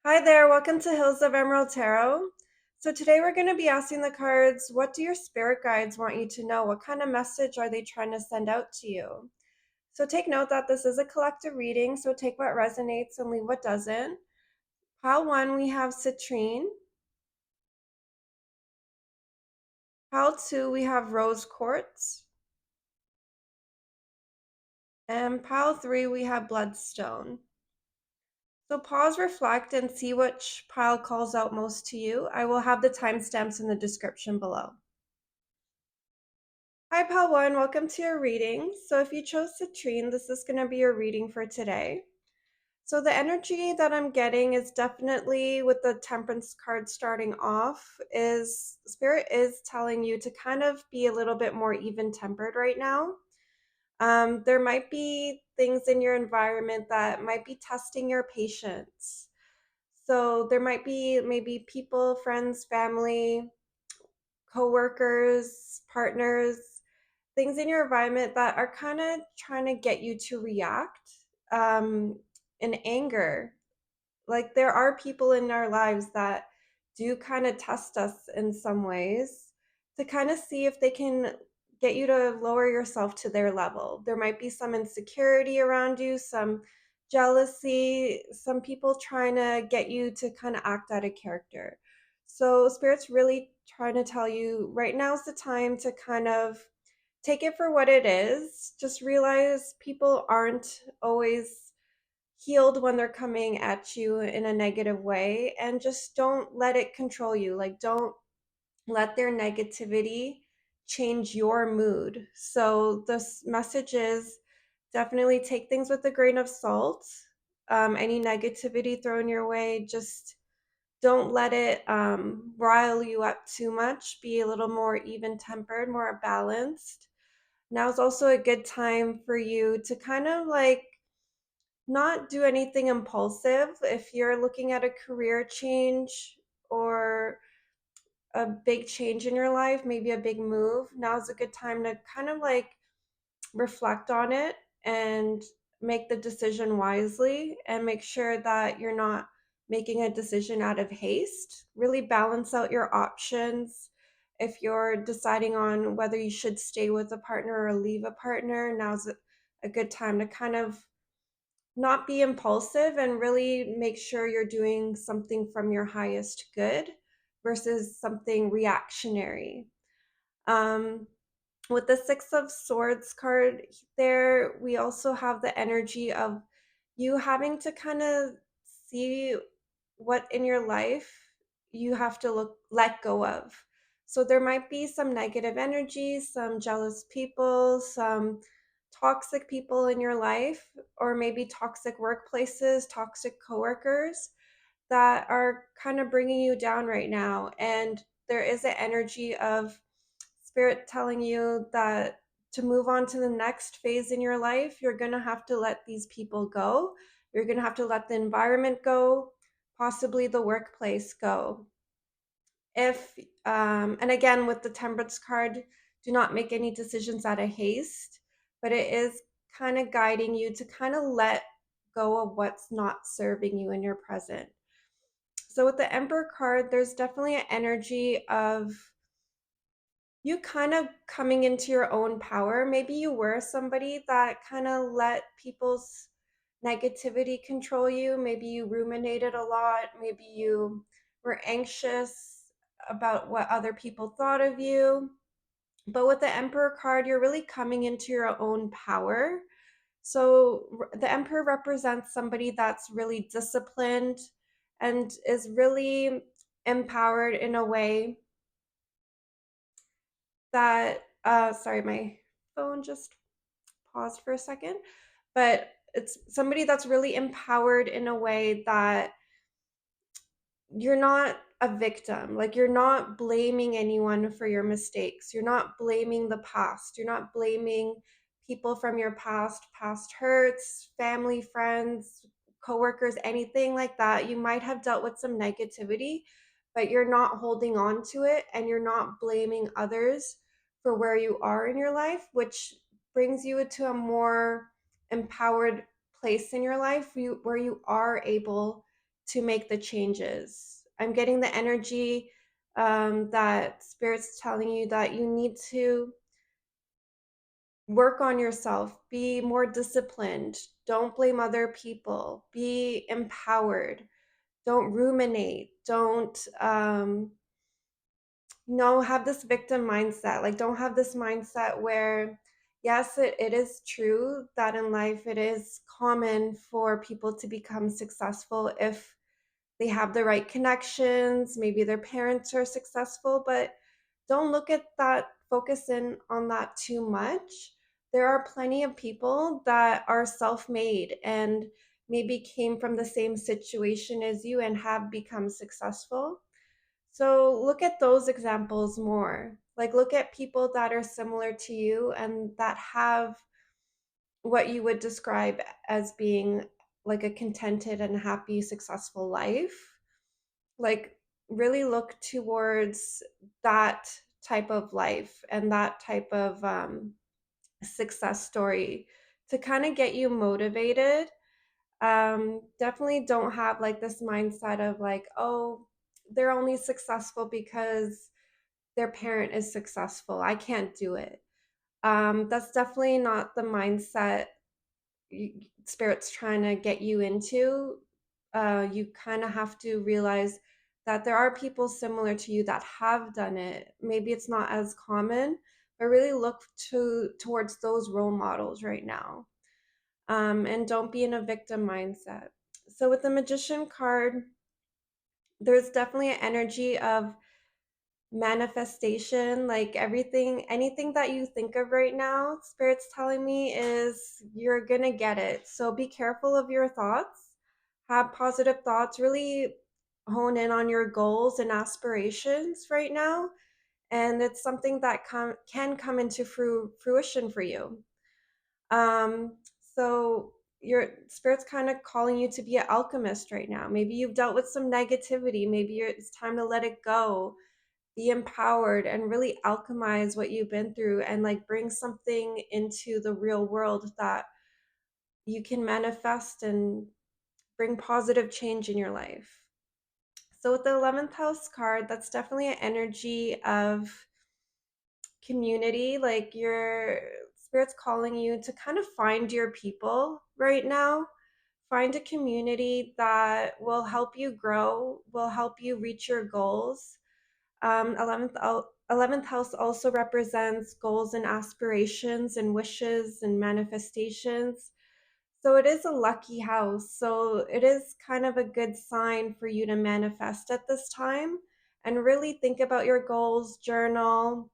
Hi there, welcome to Hills of Emerald Tarot. So today we're going to be asking the cards, what do your spirit guides want you to know? What kind of message are they trying to send out to you? So take note that this is a collective reading, so take what resonates and leave what doesn't. Pile 1, we have Citrine. Pile 2, we have Rose Quartz. And pile 3, we have Bloodstone. So pause, reflect, and see which pile calls out most to you. I will have the timestamps in the description below. Hi, Pal One. Welcome to your reading. So, if you chose Citrine, this is going to be your reading for today. So, the energy that I'm getting is definitely with the Temperance card starting off, is Spirit is telling you to kind of be a little bit more even tempered right now. There might be things in your environment that might be testing your patience. So, there might be maybe people, friends, family, coworkers, partners, things in your environment that are kind of trying to get you to react um, in anger. Like there are people in our lives that do kind of test us in some ways to kind of see if they can get you to lower yourself to their level. There might be some insecurity around you, some jealousy, some people trying to get you to kind of act out of character. So, Spirit's really trying to tell you right now's the time to kind of take it for what it is. Just realize people aren't always healed when they're coming at you in a negative way, and just don't let it control you. Like, don't let their negativity change your mood. So, this message is definitely take things with a grain of salt. Any negativity thrown your way, just don't let it rile you up too much. Be a little more even tempered, more balanced. Now is also a good time for you to kind of like not do anything impulsive. If you're looking at a career change or a big change in your life, maybe a big move, now is a good time to kind of like reflect on it and make the decision wisely and make sure that you're not making a decision out of haste. Really balance out your options. If you're deciding on whether you should stay with a partner or leave a partner, now's a good time to kind of not be impulsive and really make sure you're doing something from your highest good versus something reactionary. Um, with the Six of Swords card there, we also have the energy of you having to kind of see what in your life you have to let go of. So there might be some negative energy, some jealous people, some toxic people in your life, or maybe toxic workplaces, toxic coworkers that are kind of bringing you down right now. And there is an energy of Spirit telling you that to move on to the next phase in your life, you're going to have to let these people go. You're going to have to let the environment go, possibly the workplace go. If, and again, with the Temperance card, do not make any decisions out of haste, but it is kind of guiding you to kind of let go of what's not serving you in your present. So with the Emperor card, there's definitely an energy of you kind of coming into your own power. Maybe you were somebody that kind of let people's negativity control you. Maybe you ruminated a lot. Maybe you were anxious about what other people thought of you. But with the Emperor card, you're really coming into your own power. So the Emperor represents somebody that's really disciplined and is really empowered in a way that sorry, my phone just paused for a second, but it's somebody that's really empowered in a way that you're not a victim. Like, you're not blaming anyone for your mistakes, you're not blaming the past, you're not blaming people from your past hurts, family, friends, coworkers, anything like that. You might have dealt with some negativity, but you're not holding on to it, and you're not blaming others for where you are in your life, which brings you into a more empowered place in your life where you are able to make the changes. I'm getting the energy that Spirit's telling you that you need to work on yourself, be more disciplined, don't blame other people, be empowered, don't ruminate, don't no, have this victim mindset. Like, don't have this mindset where, yes, it is true that in life it is common for people to become successful if they have the right connections, maybe their parents are successful, but don't look at that, focus in on that too much. There are plenty of people that are self made and maybe came from the same situation as you and have become successful. So look at those examples more. Like, look at people that are similar to you and that have what you would describe as being like a contented and happy, successful life. Like, really look towards that type of life and that type of success story to kind of get you motivated. Definitely don't have like this mindset of like, oh, they're only successful because their parent is successful. I can't do it. That's definitely not the mindset Spirit's trying to get you into. You kind of have to realize that there are people similar to you that have done it. Maybe it's not as common, but really look towards those role models right now. And don't be in a victim mindset. So with the Magician card, there's definitely an energy of manifestation. Like, everything, anything that you think of right now, Spirit's telling me is you're gonna get it. So be careful of your thoughts, have positive thoughts, really hone in on your goals and aspirations right now, and it's something that can come into fruition for you. So your Spirit's kind of calling you to be an alchemist right now. Maybe you've dealt with some negativity, maybe it's time to let it go, be empowered and really alchemize what you've been through and like bring something into the real world that you can manifest and bring positive change in your life. So with the 11th house card, that's definitely an energy of community. Like, your Spirit's calling you to kind of find your people right now. Find a community that will help you grow, will help you reach your goals. 11th house also represents goals and aspirations and wishes and manifestations. So it is a lucky house. So it is kind of a good sign for you to manifest at this time and really think about your goals, journal,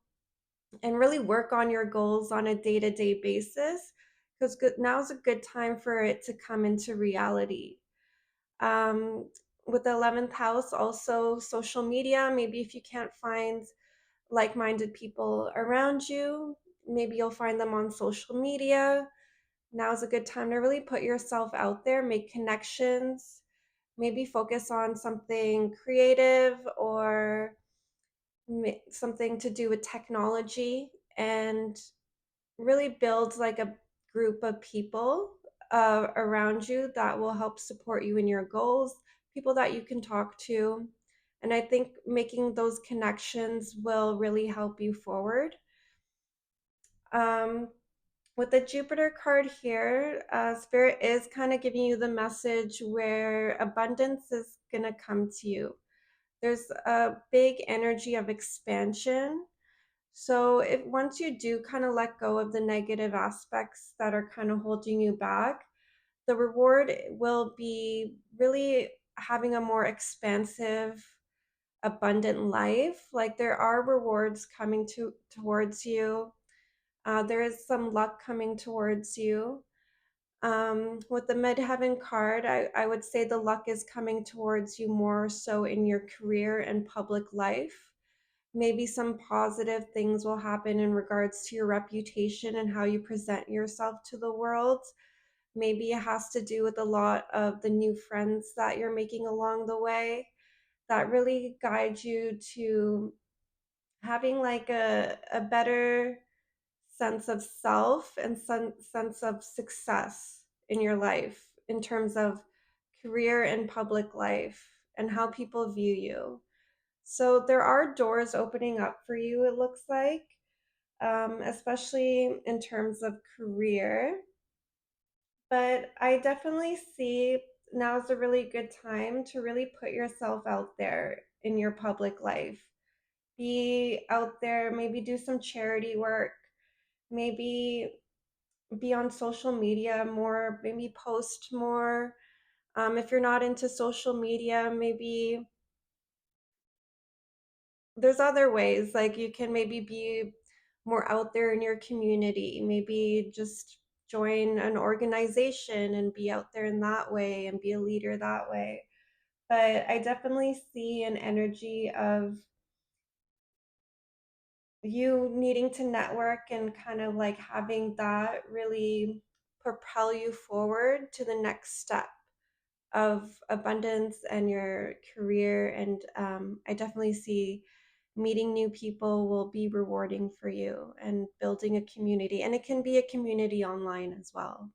and really work on your goals on a day-to-day basis, because now's a good time for it to come into reality. Um, with the 11th house, also social media, maybe if you can't find like-minded people around you, maybe you'll find them on social media. Now's a good time to really put yourself out there, make connections, maybe focus on something creative or something to do with technology, and really build like a group of people around you that will help support you in your goals, people that you can talk to. And I think making those connections will really help you forward. Um, with the Jupiter card here, Spirit is kind of giving you the message where abundance is going to come to you. There's a big energy of expansion. So if once you do kind of let go of the negative aspects that are kind of holding you back, the reward will be really having a more expansive, abundant life. Like, there are rewards coming towards you. There is some luck coming towards you. With the midheaven card, I would say the luck is coming towards you more so in your career and public life. Maybe some positive things will happen in regards to your reputation and how you present yourself to the world. Maybe it has to do with a lot of the new friends that you're making along the way that really guide you to having like a better sense of self and sense of success in your life in terms of career and public life and how people view you. So there are doors opening up for you, it looks like, especially in terms of career. But I definitely see now is a really good time to really put yourself out there in your public life. Be out there, maybe do some charity work, maybe be on social media more, maybe post more. If you're not into social media, maybe there's other ways. Like you can maybe be more out there in your community, maybe just join an organization and be out there in that way and be a leader that way. But I definitely see an energy of you needing to network and kind of like having that really propel you forward to the next step of abundance and your career. And I definitely see meeting new people will be rewarding for you and building a community. And it can be a community online as well.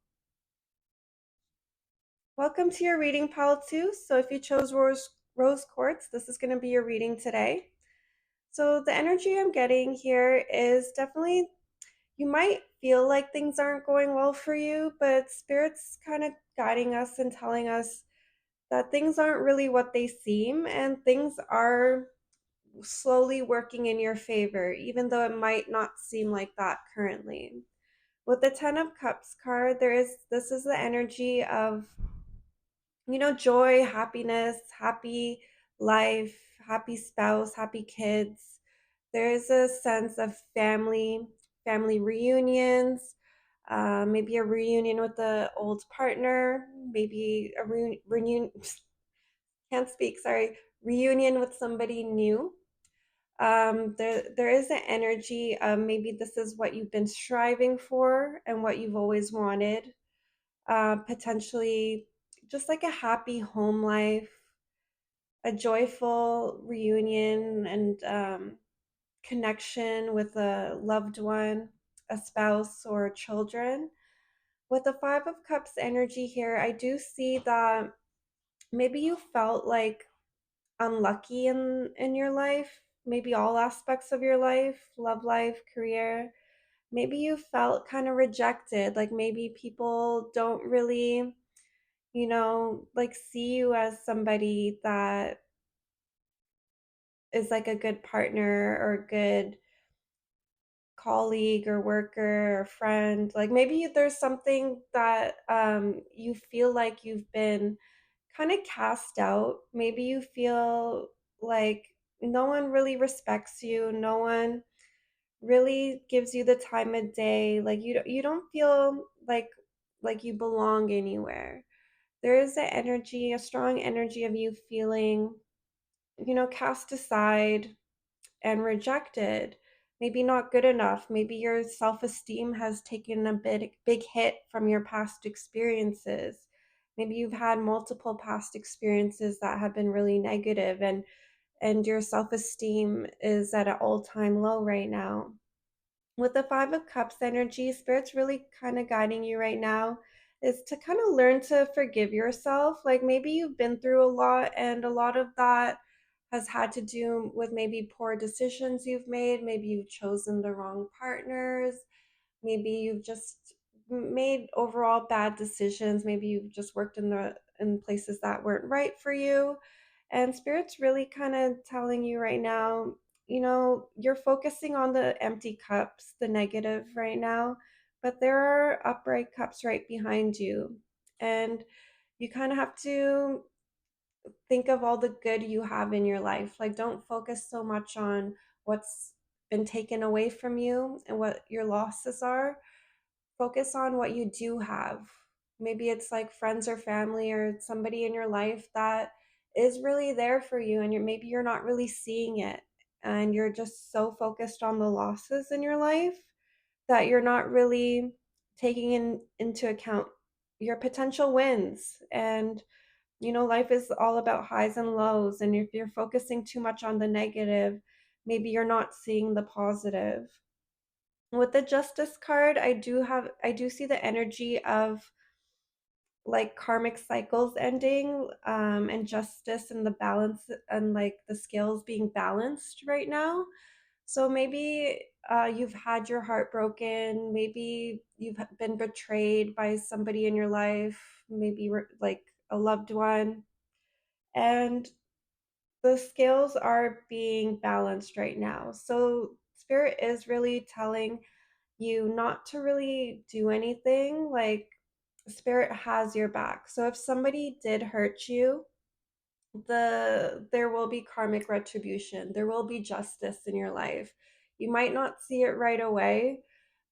Welcome to your reading pile too. So if you chose rose quartz, this is going to be your reading today. So the energy I'm getting here is definitely you might feel like things aren't going well for you, but spirit's kind of guiding us and telling us that things aren't really what they seem and things are slowly working in your favor, even though it might not seem like that currently. With the 10 of Cups card, this is the energy of joy, happiness, happy life, happy spouse, happy kids. There's a sense of family reunions, maybe a reunion with the old partner, maybe a reunion, can't speak, sorry, reunion with somebody new. There is an energy of maybe this is what you've been striving for and what you've always wanted. Potentially just like a happy home life, a joyful reunion and connection with a loved one, a spouse, or children. With the Five of Cups energy here, I do see that maybe you felt like unlucky in your life, maybe all aspects of your life, love life, career. Maybe you felt kind of rejected, like maybe people don't really, like see you as somebody that is like a good partner or a good colleague or worker or friend. Like maybe there's something that you feel like you've been kind of cast out. Maybe you feel like no one really respects you, no one really gives you the time of day. Like you don't feel like you belong anywhere. There is an energy, a strong energy of you feeling, cast aside and rejected. Maybe not good enough. Maybe your self-esteem has taken a big hit from your past experiences. Maybe you've had multiple past experiences that have been really negative and your self-esteem is at an all-time low right now. With the Five of Cups energy, Spirit's really kind of guiding you right now is to kind of learn to forgive yourself. Like maybe you've been through a lot, and a lot of that has had to do with maybe poor decisions you've made. Maybe you've chosen the wrong partners. Maybe you've just made overall bad decisions. Maybe you've just worked in places that weren't right for you. And Spirit's really kind of telling you right now, you're focusing on the empty cups, the negative right now, but there are upright cups right behind you. And you kind of have to think of all the good you have in your life. Like, don't focus so much on what's been taken away from you and what your losses are. Focus on what you do have. Maybe it's like friends or family or somebody in your life that is really there for you, and maybe you're not really seeing it, and you're just so focused on the losses in your life that you're not really taking into account your potential wins. And life is all about highs and lows, and if you're focusing too much on the negative, maybe you're not seeing the positive. With the Justice card, I do see the energy of like karmic cycles ending, and justice and the balance and like the scales being balanced right now. So maybe you've had your heart broken, maybe you've been betrayed by somebody in your life, maybe like a loved one, and the scales are being balanced right now. So spirit is really telling you not to really do anything. Like spirit has your back. So if somebody did hurt you, there will be karmic retribution. There will be justice in your life. You might not see it right away,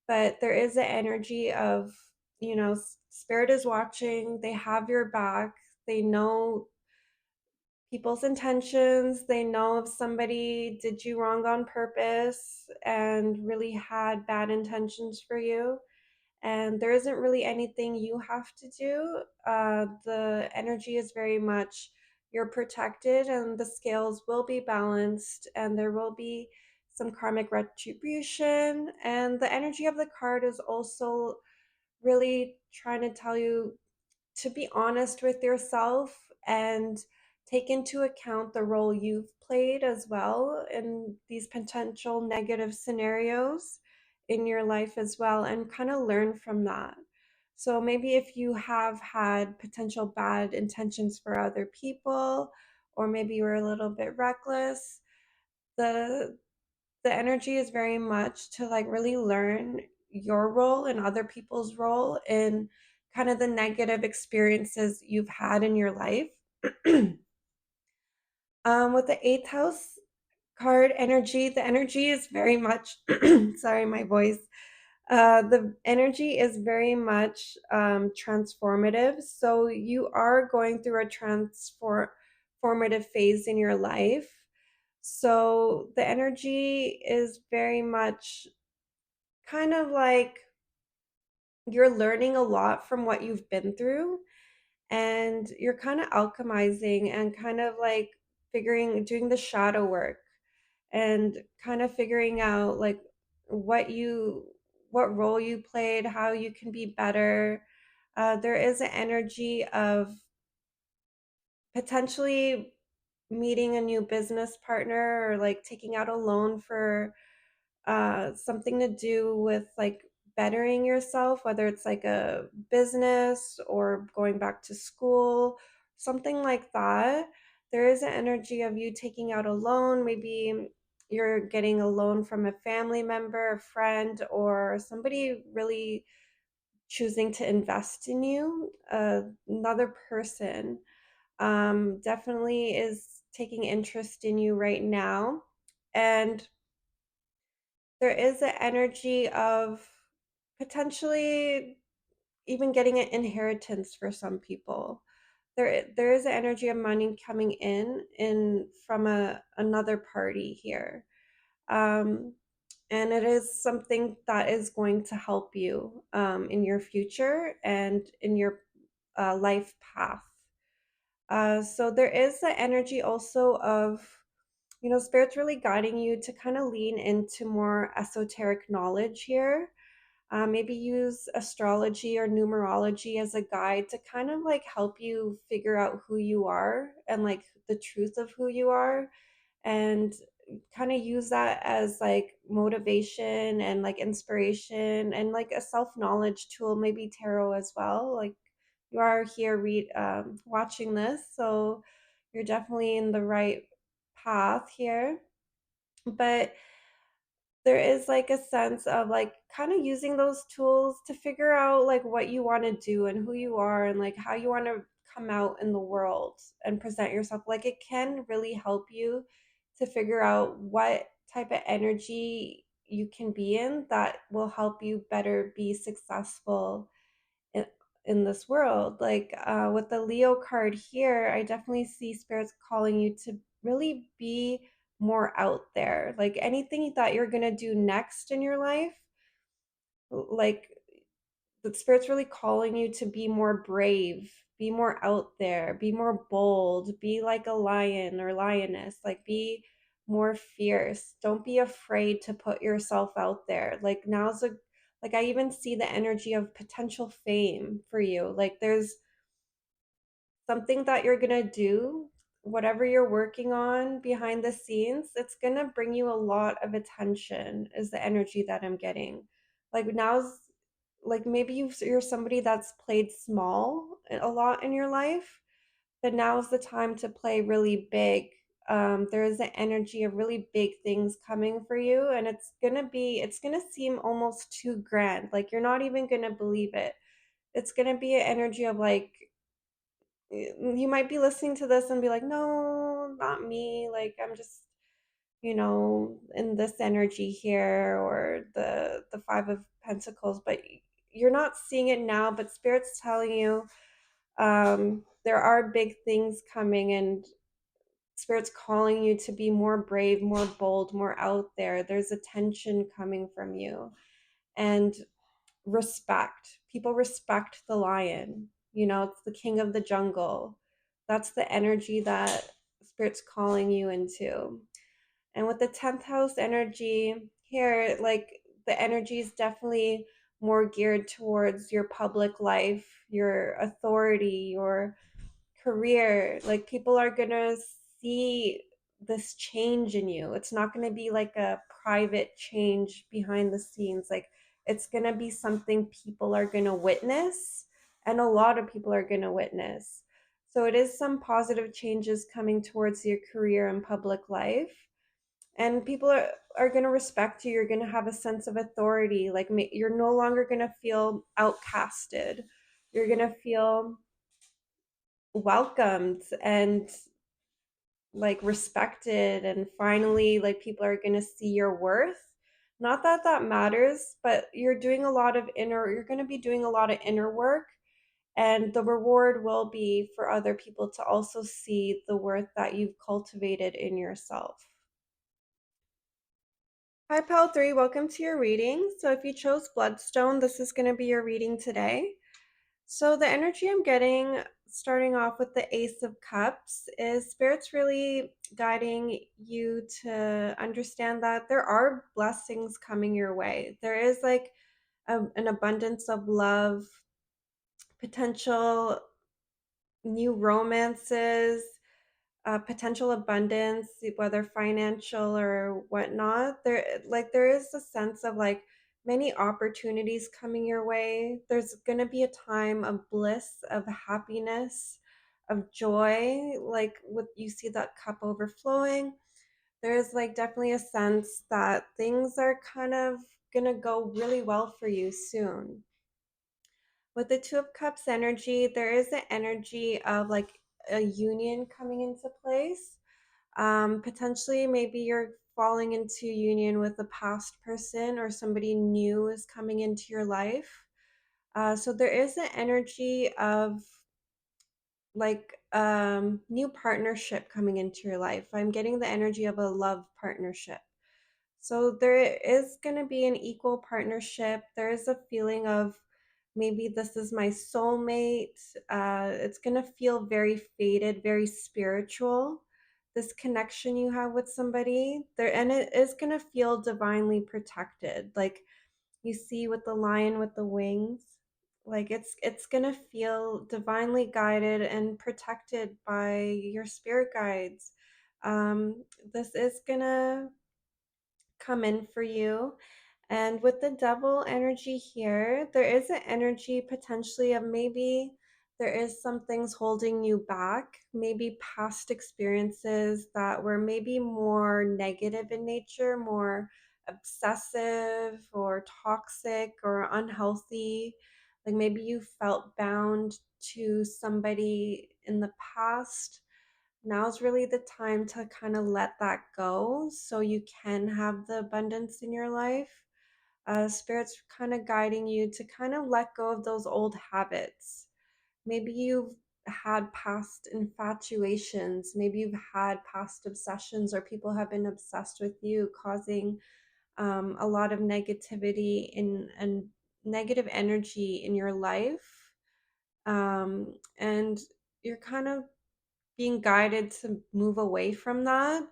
but there is an energy of, spirit is watching, they have your back, they know people's intentions, they know if somebody did you wrong on purpose and really had bad intentions for you, and there isn't really anything you have to do. The energy is very much you're protected, and the scales will be balanced, and there will be some karmic retribution. And the energy of the card is also really trying to tell you to be honest with yourself and take into account the role you've played as well in these potential negative scenarios in your life as well, and kind of learn from that. So maybe if you have had potential bad intentions for other people, or maybe you were a little bit reckless, the the energy is very much to like really learn your role and other people's role in kind of the negative experiences you've had in your life. With the eighth house card energy, the energy is very much, sorry, my voice. The energy is very much transformative. So you are going through a transformative phase in your life. So the energy is very much kind of like you're learning a lot from what you've been through, and you're kind of alchemizing and kind of like doing the shadow work and kind of figuring out like what you, what role you played, how you can be better. There is an energy of potentially meeting a new business partner, or like taking out a loan for something to do with like bettering yourself, whether it's like a business or going back to school, something like that. There is an energy of you taking out a loan. Maybe you're getting a loan from a family member, a friend, or somebody really choosing to invest in you. Another person definitely is taking interest in you right now. And there is an energy of potentially even getting an inheritance for some people. There is an energy of money coming in from another party here. Um, and it is something that is going to help you in your future and in your life path. So there is the energy also of, spirit's really guiding you to kind of lean into more esoteric knowledge here. Maybe use astrology or numerology as a guide to kind of like help you figure out who you are and like the truth of who you are, and kind of use that as like motivation and like inspiration and like a self-knowledge tool, maybe tarot as well. Like you are here watching this, so you're definitely in the right path here. But there is like a sense of like kind of using those tools to figure out like what you want to do and who you are and like how you want to come out in the world and present yourself. Like it can really help you to figure out what type of energy you can be in that will help you better be successful in, in this world. Like with the Leo card here, I definitely see spirits calling you to really be more out there. Like anything that you're going to do next in your life, like the spirit's really calling you to be more brave, be more out there, be more bold, be like a lion or lioness, like be more fierce. Don't be afraid to put yourself out there. Like now's a, like I even see the energy of potential fame for you. Like there's something that you're gonna do, whatever you're working on behind the scenes, it's gonna bring you a lot of attention, is the energy that I'm getting. Like now's like maybe you're somebody that's played small a lot in your life, but now's the time to play really big. There is an energy of really big things coming for you, and it's gonna seem almost too grand. Like you're not even gonna believe it. It's gonna be an energy of like you might be listening to this and be like, no, not me. Like I'm just, in this energy here or the Five of Pentacles, but you're not seeing it now, but Spirit's telling you there are big things coming, and Spirit's calling you to be more brave, more bold, more out there. There's attention coming from you. And respect. People respect the lion. It's the king of the jungle. That's the energy that Spirit's calling you into. And with the 10th house energy here, like the energy is definitely more geared towards your public life, your authority, your career. Like people are gonna see this change in you. It's not gonna be like a private change behind the scenes. Like it's gonna be something people are gonna witness, and a lot of people are gonna witness. So it is some positive changes coming towards your career and public life. And people are going to respect you. You're going to have a sense of authority. Like you're no longer going to feel outcasted. You're going to feel welcomed and like respected, and finally like people are going to see your worth. Not that that matters, but you're going to be doing a lot of inner work, and the reward will be for other people to also see the worth that you've cultivated in yourself. Hi, Pal 3, welcome to your reading. So if you chose Bloodstone, this is going to be your reading today. So the energy I'm getting, starting off with the Ace of Cups, is Spirit's really guiding you to understand that there are blessings coming your way. There is like an abundance of love, potential new romances, potential abundance, whether financial or whatnot. There is a sense of like many opportunities coming your way. There's gonna be a time of bliss, of happiness, of joy. Like with you see that cup overflowing. There's like definitely a sense that things are kind of gonna go really well for you soon. With the Two of Cups energy, there is an energy of like a union coming into place. Potentially, maybe you're falling into union with a past person, or somebody new is coming into your life. So there is an energy of like new partnership coming into your life. I'm getting the energy of a love partnership. So there is going to be an equal partnership. There is a feeling of maybe this is my soulmate. It's going to feel very faded, very spiritual. This connection you have with somebody there, and it is going to feel divinely protected. Like you see with the lion with the wings, like it's going to feel divinely guided and protected by your spirit guides. This is going to come in for you. And with the devil energy here, there is an energy potentially of maybe there is some things holding you back, maybe past experiences that were maybe more negative in nature, more obsessive or toxic or unhealthy. Like maybe you felt bound to somebody in the past. Now's really the time to kind of let that go so you can have the abundance in your life. Spirit's kind of guiding you to kind of let go of those old habits. Maybe you've had past infatuations, maybe you've had past obsessions, or people have been obsessed with you, causing a lot of negativity and negative energy in your life. And you're kind of being guided to move away from that.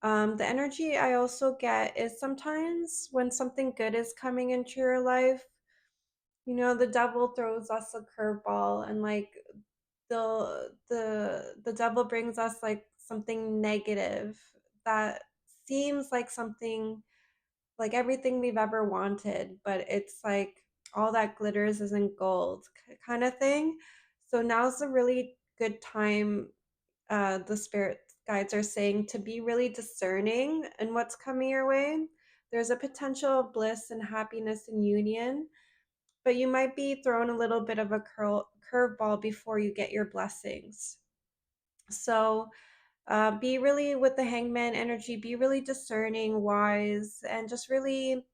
The energy I also get is sometimes when something good is coming into your life, the devil throws us a curveball, and like the devil brings us like something negative that seems like something like everything we've ever wanted, but it's like all that glitters isn't gold kind of thing. So now's a really good time, the spirit guides are saying, to be really discerning in what's coming your way. There's a potential of bliss and happiness and union, but you might be thrown a little bit of a curveball before you get your blessings. So be really with the hangman energy, be really discerning, wise, and just really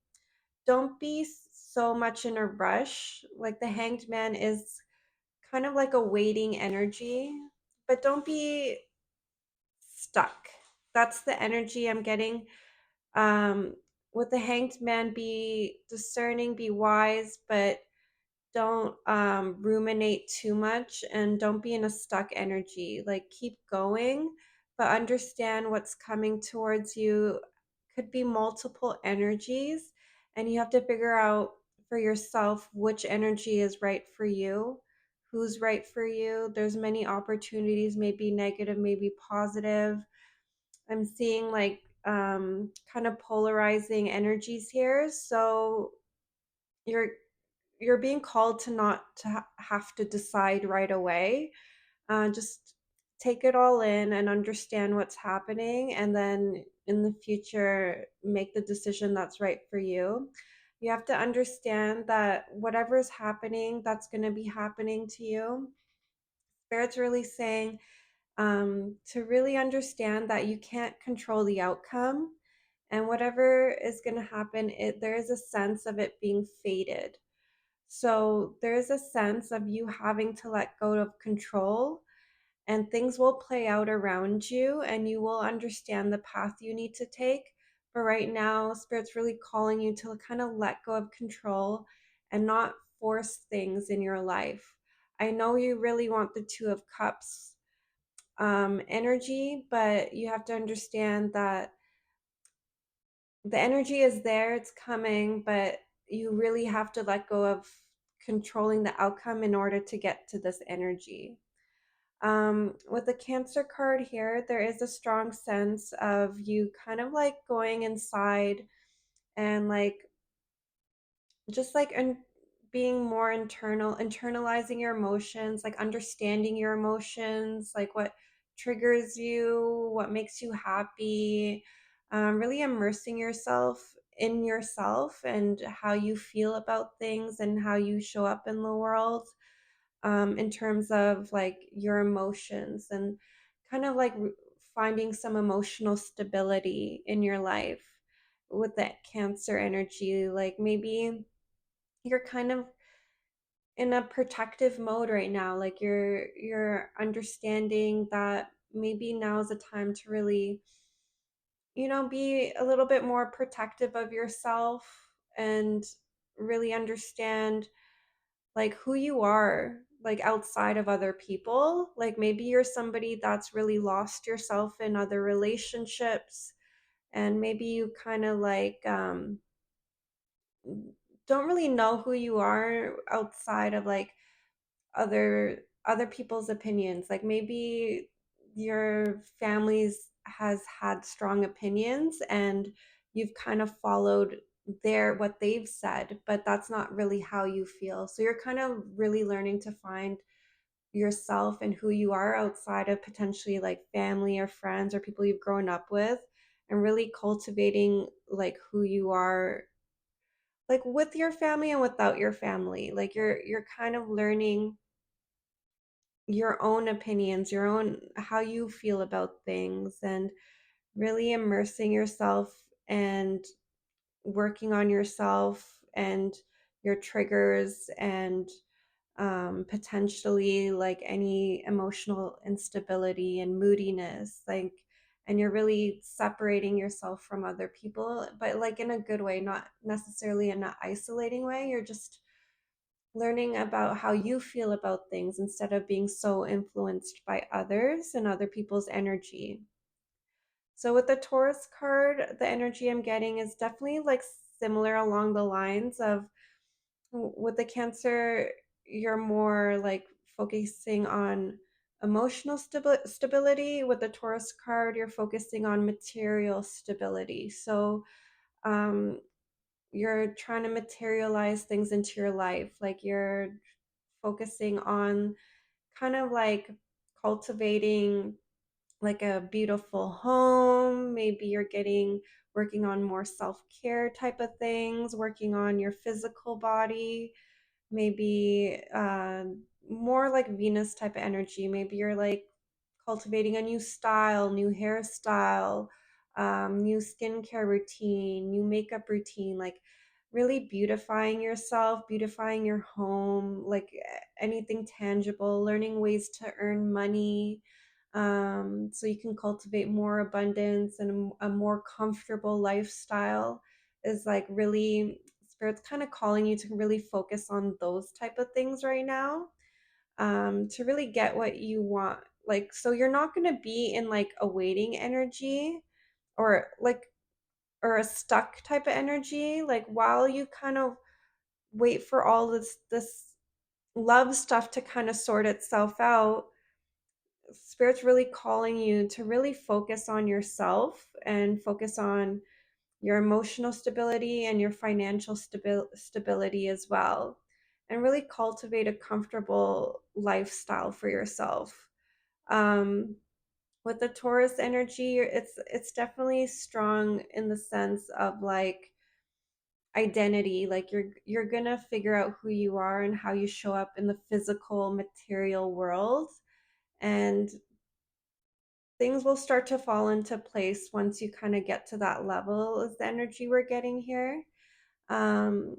don't be so much in a rush. Like the hanged man is kind of like a waiting energy, but don't be stuck. That's the energy I'm getting. Um, with the hanged man, be discerning, be wise, but don't ruminate too much and don't be in a stuck energy. Like keep going, but understand what's coming towards you could be multiple energies, and you have to figure out for yourself which energy is right for you, who's right for you. There's many opportunities, maybe negative, maybe positive. I'm seeing like kind of polarizing energies here. So you're you're being called to not to have to decide right away. Just take it all in and understand what's happening, and then in the future, make the decision that's right for you. You have to understand that whatever is happening, that's going to be happening to you. Spirit's really saying to really understand that you can't control the outcome, and whatever is going to happen, there is a sense of it being fated. So there's a sense of you having to let go of control, and things will play out around you and you will understand the path you need to take. But right now, Spirit's really calling you to kind of let go of control and not force things in your life. I know you really want the Two of Cups energy, but you have to understand that the energy is there, it's coming, but you really have to let go of controlling the outcome in order to get to this energy. With the Cancer card here, there is a strong sense of you kind of like going inside and like just like being more internalizing your emotions, like understanding your emotions, like what triggers you, what makes you happy, really immersing yourself in yourself and how you feel about things and how you show up in the world, in terms of like your emotions, and kind of like finding some emotional stability in your life with that Cancer energy. Like maybe you're kind of in a protective mode right now, like you're understanding that maybe now is a time to really, be a little bit more protective of yourself and really understand like who you are, like outside of other people. Like maybe you're somebody that's really lost yourself in other relationships, and maybe you kind of like don't really know who you are outside of like other people's opinions. Like maybe your family's has had strong opinions and you've kind of followed what they've said, but that's not really how you feel. So you're kind of really learning to find yourself and who you are outside of potentially like family or friends or people you've grown up with, and really cultivating like who you are, like with your family and without your family. Like you're kind of learning your own opinions, your own how you feel about things, and really immersing yourself and working on yourself and your triggers, and potentially like any emotional instability and moodiness, like, and you're really separating yourself from other people, but like in a good way, not necessarily in an isolating way. You're just learning about how you feel about things instead of being so influenced by others and other people's energy. So with the Taurus card, the energy I'm getting is definitely like similar along the lines of with the Cancer, you're more like focusing on emotional stability. With the Taurus card, you're focusing on material stability. So um, you're trying to materialize things into your life. Like you're focusing on kind of like cultivating like a beautiful home. Maybe you're getting working on more self-care type of things, working on your physical body, maybe more like Venus type of energy. Maybe you're like cultivating a new style, new hairstyle, new skincare routine, new makeup routine, like really beautifying yourself, beautifying your home, like anything tangible, learning ways to earn money, so you can cultivate more abundance and a more comfortable lifestyle is like really spirit's kind of calling you to really focus on those type of things right now, to really get what you want. Like, so you're not going to be in like a waiting energy or like, or a stuck type of energy. Like, while you kind of wait for all this love stuff to kind of sort itself out, Spirit's really calling you to really focus on yourself and focus on your emotional stability and your financial stability as well, and really cultivate a comfortable lifestyle for yourself. Um, with the Taurus energy, it's definitely strong in the sense of like identity. Like you're gonna figure out who you are and how you show up in the physical material world, and things will start to fall into place once you kind of get to that level, is the energy we're getting here. um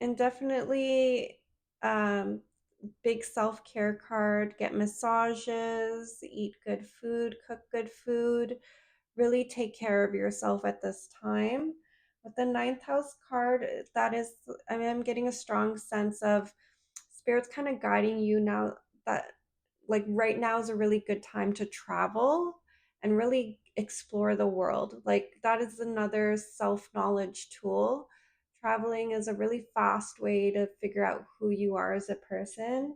and definitely, um big self-care card. Get massages, eat good food, cook good food, really take care of yourself at this time. With the ninth house card, that is, I mean, I'm getting a strong sense of spirit's kind of guiding you now, that like right now is a really good time to travel and really explore the world. Like that is another self-knowledge tool. Traveling is a really fast way to figure out who you are as a person.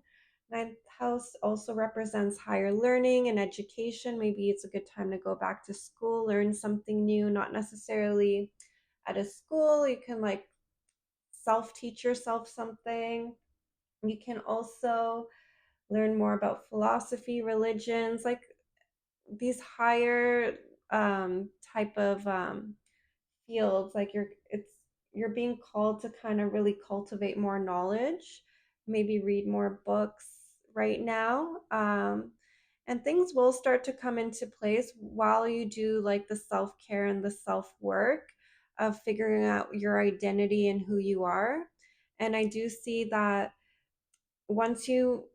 Ninth house also represents higher learning and education. Maybe it's a good time to go back to school, learn something new, not necessarily at a school. You can like self teach yourself something. You can also learn more about philosophy, religions, like these higher type of fields. Like you're being called to kind of really cultivate more knowledge, maybe read more books right now. And things will start to come into place while you do like the self-care and the self-work of figuring out your identity and who you are. And I do see that once you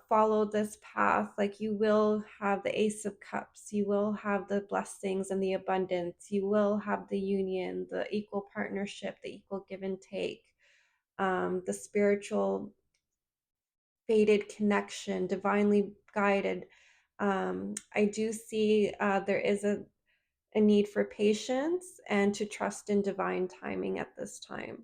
follow this path, like you will have the Ace of Cups, you will have the blessings and the abundance, you will have the union, the equal partnership, the equal give and take, the spiritual fated connection, divinely guided. I do see there is a need for patience and to trust in divine timing at this time.